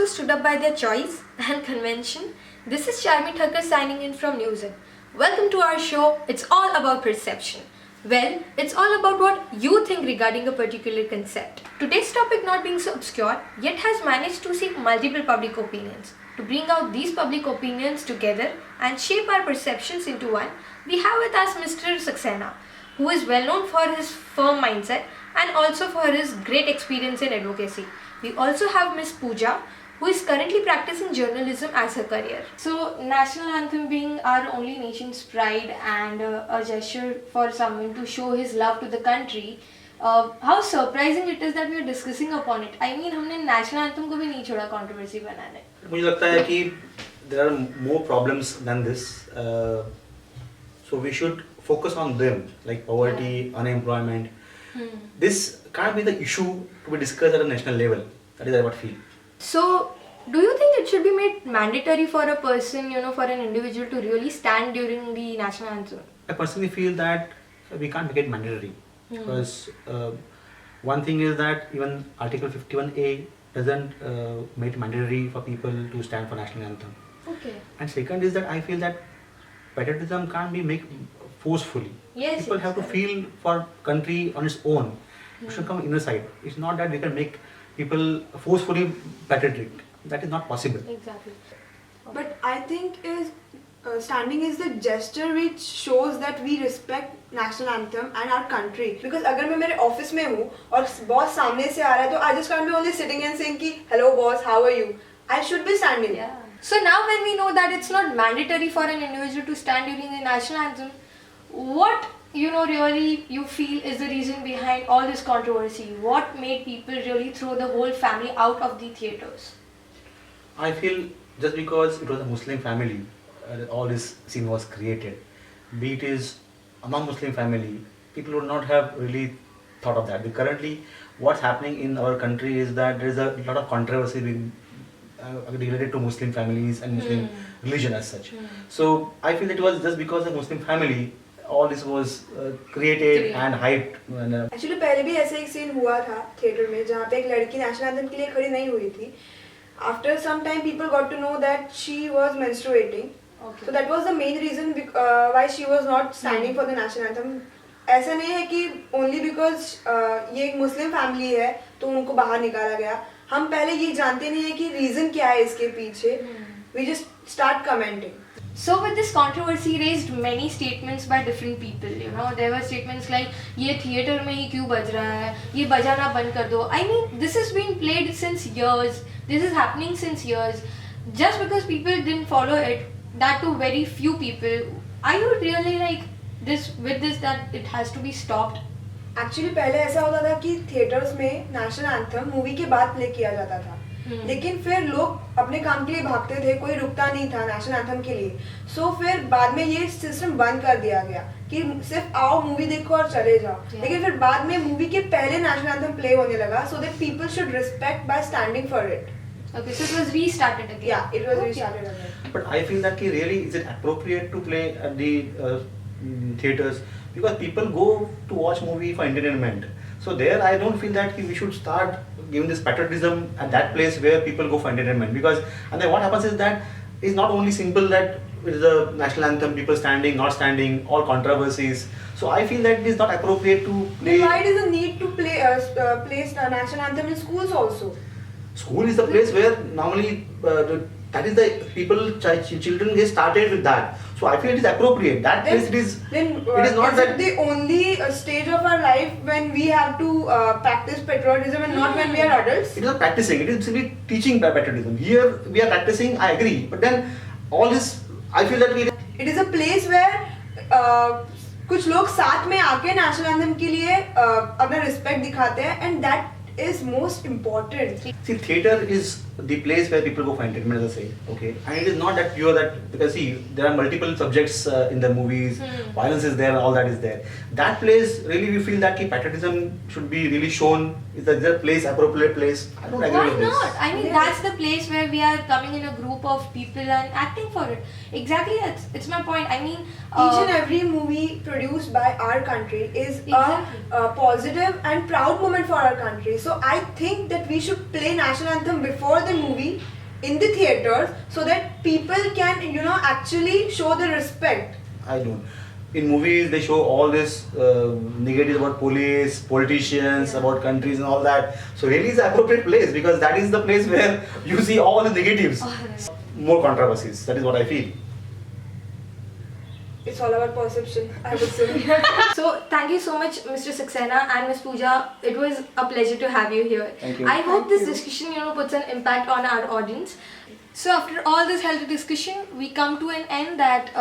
stood up by their choice and convention. This is Charmi Thakkar signing in from Newsen. Welcome to our show. It's all about perception. Well, it's all about what you think regarding a particular concept. Today's topic, not being so obscure, yet has managed to seek multiple public opinions. To bring out these public opinions together and shape our perceptions into one, we have with us Mr. Saxena, who is well known for his firm mindset and also for his great experience in advocacy. We also have Miss Pooja, who is currently practicing journalism as her career. So, national anthem being our only nation's pride and a gesture for someone to show his love to the country, how surprising it is that we are discussing upon it. I mean, हमने national anthem को भी नहीं छोड़ा controversy बनाने. मुझे लगता है कि there are more problems than this, so we should focus on them, like poverty, unemployment. This can't be the issue to be discussed at a national level. That is what I feel. So, do you think it should be made mandatory for a person, for an individual to really stand during the national anthem? I personally feel that we can't make it mandatory because one thing is that even Article 51A doesn't make it mandatory for people to stand for national anthem. Okay. And second is that I feel that patriotism can't be made forcefully. Yes. People have to feel for country on its own. It should come inner side. It's not that we can make people forcefully patriotic. That is not possible. Exactly. But I think standing is the gesture which shows that we respect national anthem and our country. Because अगर मैं मेरे office में हूँ और boss सामने से आ रहा है तो I just can't be only sitting and saying कि hello boss, how are you? I should be standing. Yeah. So now when we know that it's not mandatory for an individual to stand during the national anthem, what really you feel is the reason behind all this controversy? What made people really throw the whole family out of the theatres? I feel just because it was a Muslim family, all this scene was created. Be it is a non-Muslim family, people would not have really thought of that. But currently, what's happening in our country is that there is a lot of controversy related to Muslim families and Muslim religion as such. So I feel it was just because of Muslim family, all this was created and hyped. Actually पहले भी ऐसे एक scene हुआ था theater में जहाँ पे एक लड़की national anthem के लिए खड़ी नहीं हुई थी. After some time, people got to know that she was menstruating. Okay. So that was the main reason why she was not standing for the national anthem. ऐसा नहीं है कि only because ये एक Muslim family है तो उनको बाहर निकाला गया. हम पहले ये जानते नहीं है कि reason क्या है इसके पीछे. We just start commenting. So with this controversy raised many statements by different people. There were statements like ये theatre में ही क्यों बज रहा है, ये बजाना बंद कर दो. I mean, this has been played since years. This is happening since years. Just because people didn't follow it, that to very few people, are you really like this with this that it has to be stopped? Actually पहले ऐसा होता था कि theatres में national anthem movie के बाद play किया जाता था. लेकिन फिर लोग अपने काम के लिए भागते थे, कोई रुकता नहीं था नेशनल एंथम के लिए. सो फिर बाद में ये सिस्टम बंद कर दिया गया कि सिर्फ आओ मूवी देखो और चले जाओ. लेकिन फिर बाद में मूवी के पहले नेशनल एंथम प्ले होने लगा, so that people should respect by standing for it. Okay, so it was restarted again. Yeah, it was restarted again. But I feel that really is it appropriate to play at the theaters, because people go to watch movie for entertainment. So there I don't feel that we should start giving this patriotism at that place where people go for entertainment, because and then what happens is that it's not only simple that it is a national anthem, people standing, not standing, all controversies. So I feel that it is not appropriate to play. Then why does the need to place national anthem in schools also? School is the place where normally that is the children get started with that. So I feel it is appropriate. That place it is. Then it is not that the only stage of our life when we have to practice patriotism and not when we are adults. It is not practicing. It is simply teaching patriotism. Here we are practicing. I agree. But then all this, I feel that it is a place where कुछ लोग साथ में आके national anthem के लिए अपना respect दिखाते हैं, and that is most important. See, theatre is the place where people go for entertainment, as I say, okay? And it is not that pure that, because see, there are multiple subjects in the movies, violence is there, all that is there. That place, really we feel that patriotism should be really shown. Is there a place, appropriate place? I don't agree with this. Why not? I mean, that's the place where we are coming in a group of people and acting for it. Exactly, it's my point. I mean, each and every movie produced by our country is a positive and proud moment for our country. So I think that we should play national anthem before the movie in the theaters so that people can, actually show the respect. I don't. In movies, they show all this negatives about police, politicians, about countries, and all that. So really, it's an appropriate place because that is the place where you see all the negatives, more controversies. That is what I feel. It's all about perception, I would say. So thank you so much, Mr. Saxena and Ms. Pooja. It was a pleasure to have you here. Thank you. I hope Thank this you. discussion, puts an impact on our audience. So after all this healthy discussion, we come to an end that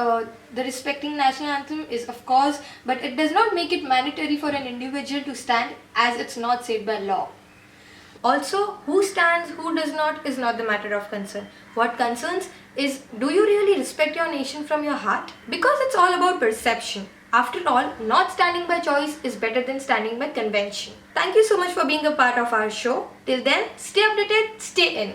the respecting national anthem is of course, but it does not make it mandatory for an individual to stand as it's not said by law. Also, who stands, who does not is not the matter of concern. What concerns is, do you really respect your nation from your heart? Because it's all about perception. After all, not standing by choice is better than standing by convention. Thank you so much for being a part of our show. Till then, stay updated, stay in.